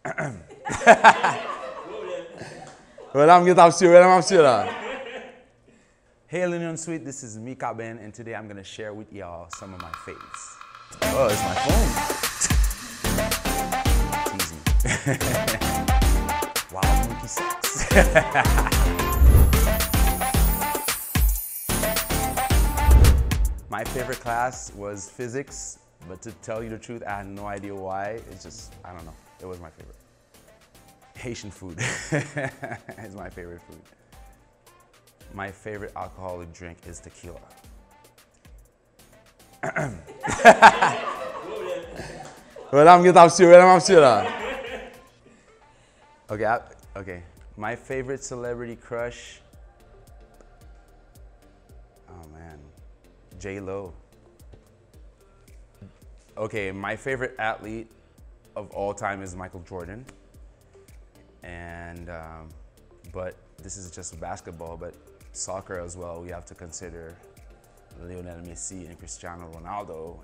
Hey, Union Suite, this is Mikaben, and today I'm gonna share with y'all some of my faves. Oh, it's my phone. Easy. Wild monkey sex. My favorite class was physics, but to tell you the truth, I had no idea why. It's just, I don't know. It was my favorite. Haitian food is my favorite food. My favorite alcoholic drink is tequila. Okay. My favorite celebrity crush. Oh man, J-Lo. Okay, my favorite athlete of all time is Michael Jordan. And, but this is just basketball, but soccer as well, we have to consider Lionel Messi and Cristiano Ronaldo,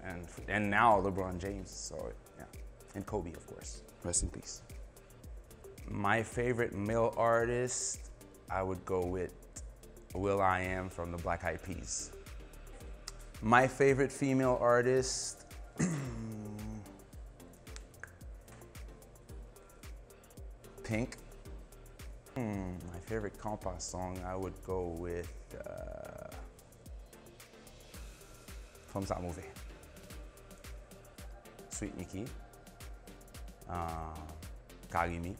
and now LeBron James, so yeah. And Kobe, of course. Rest in peace. My favorite male artist, I would go with will.i.am from the Black Eyed Peas. My favorite female artist, Pink. My favorite compas song, I would go with FAVZ movie. Sweet Nikki, Kagimi,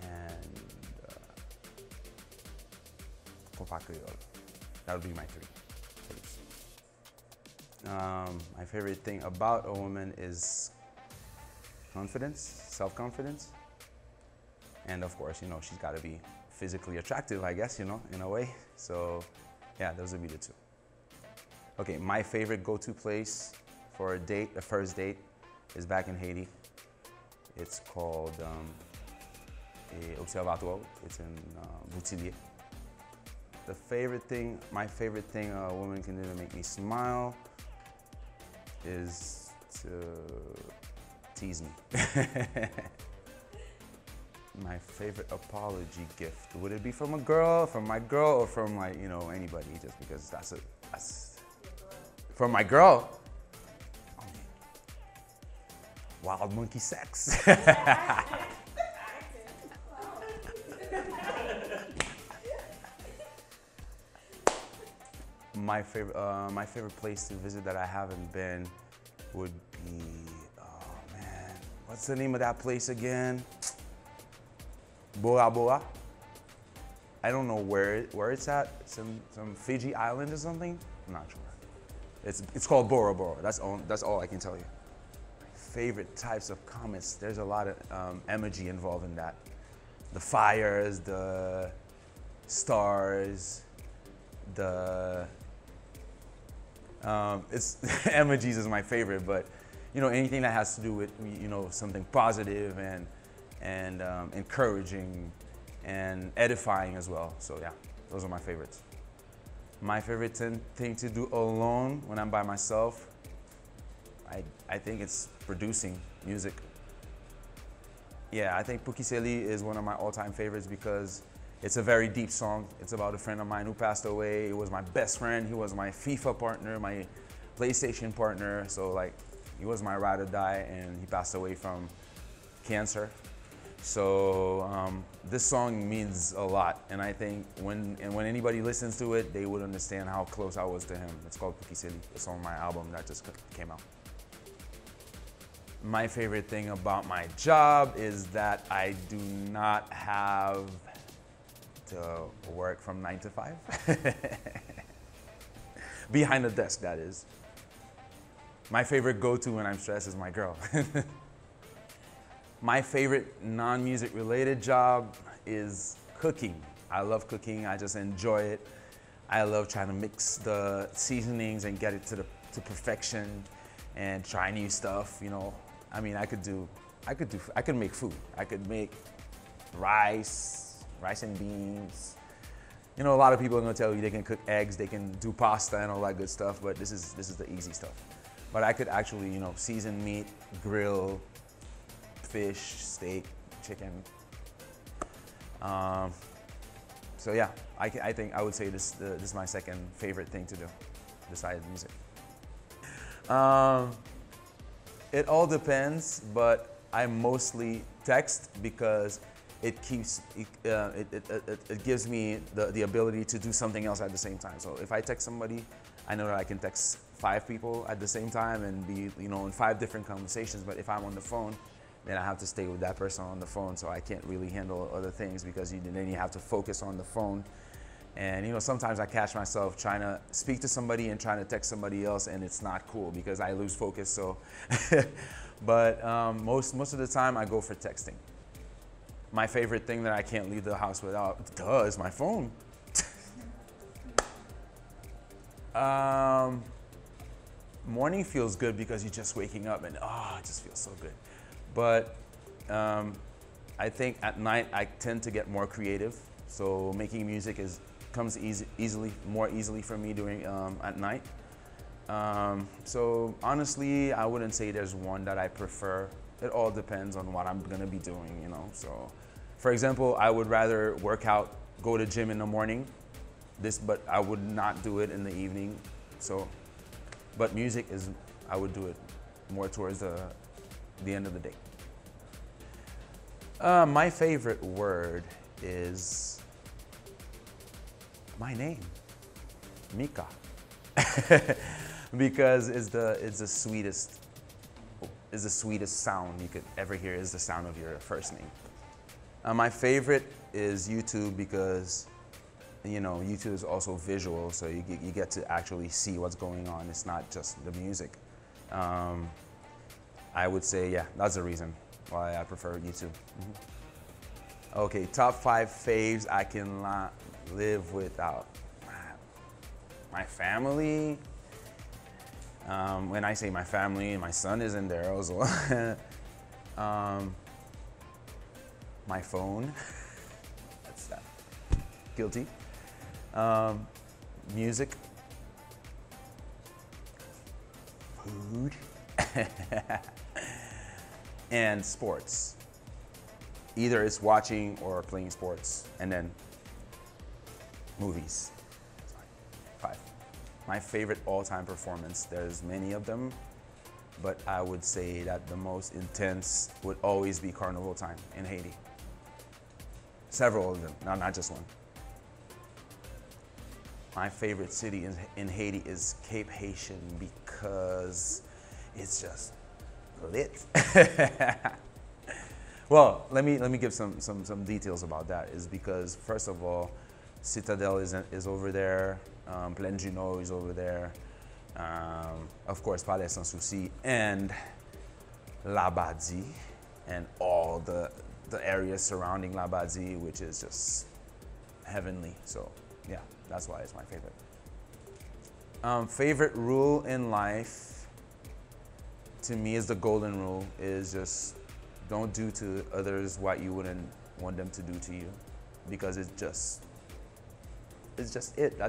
and Papa Creole. That would be my three. My favorite thing about a woman is confidence, self-confidence. And of course, you know, she's got to be physically attractive, I guess, you know, in a way. So yeah, those would be the two. Okay, my favorite go-to place for a date, a first date, is back in Haiti. It's called Observatoire. It's in Boutillier. My favorite thing a woman can do to make me smile is to tease me. My favorite apology gift, would it be from a girl, from my girl, or from, like, you know, anybody? Just because that's from my girl. Oh, wild monkey sex. My favorite place to visit that I haven't been would be, oh man, what's the name of that place again? Bora Bora. I don't know where it's at. Some Fiji island or something. I'm not sure. It's called Bora Bora. That's all I can tell you. My favorite types of comets. There's a lot of emoji involved in that. The fires, the stars, the emojis is my favorite. But you know, anything that has to do with, you know, something positive and encouraging and edifying as well. So yeah, those are my favorites. My favorite thing to do alone when I'm by myself, I think it's producing music. Yeah, I think Pukiseli is one of my all-time favorites because it's a very deep song. It's about a friend of mine who passed away. He was my best friend. He was my FIFA partner, my PlayStation partner. So like, he was my ride or die, and he passed away from cancer. So this song means a lot, and I think when anybody listens to it, they would understand how close I was to him. It's called Pukiseli. It's on my album that just came out. My favorite thing about my job is that I do not have to work from 9 to 5. Behind the desk, that is. My favorite go-to when I'm stressed is my girl. My favorite non-music related job is cooking. I love cooking, I just enjoy it. I love trying to mix the seasonings and get it to perfection and try new stuff, you know. I mean, I could make food. I could make rice and beans. You know, a lot of people are gonna tell you they can cook eggs, they can do pasta and all that good stuff, but this is the easy stuff. but I could actually, season meat, grill, fish, steak, chicken. So yeah, I think I would say this is my second favorite thing to do, besides music. It all depends, but I mostly text because it gives me the ability to do something else at the same time. So if I text somebody, I know that I can text 5 people at the same time and be, in 5 different conversations. But if I'm on the phone, then I have to stay with that person on the phone, so I can't really handle other things because then you have to focus on the phone. And sometimes I catch myself trying to speak to somebody and trying to text somebody else, and it's not cool because I lose focus. So, but most of the time I go for texting. My favorite thing that I can't leave the house without, is my phone. Morning feels good because you're just waking up and it just feels so good. But I think at night I tend to get more creative. So making music comes more easily for me doing at night. So honestly, I wouldn't say there's one that I prefer. It all depends on what I'm gonna be doing, So, for example, I would rather work out, go to gym in the morning, but I would not do it in the evening. So, but music I would do it more towards the end of the day. My favorite word is my name, Mika, because it's the sweetest sound you could ever hear. Is the sound of your first name. My favorite is YouTube because YouTube is also visual, so you get to actually see what's going on. It's not just the music. I would say, yeah, that's the reason why I prefer YouTube. Okay, top 5 faves I cannot live without. My family. When I say my family, my son is in there also. My phone. That's that. Guilty. Music. Food. And sports. Either it's watching or playing sports, and then movies. 5. My favorite all-time performance, there's many of them, but I would say that the most intense would always be Carnival Time in Haiti. Several of them, not just one. My favorite city in Haiti is Cape Haitian because it's just lit. Well, let me give some details about that. Is because first of all, Citadel is over there, Plein Juno is over there, of course Palais Sans Souci and Labadie and all the areas surrounding Labadie, which is just heavenly. So yeah, that's why it's my favorite. Favorite rule in life to me is the golden rule, is just don't do to others what you wouldn't want them to do to you, because that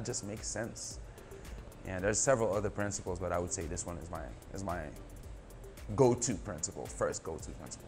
just makes sense. And there's several other principles, but I would say this one is my go-to principle, first go-to principle.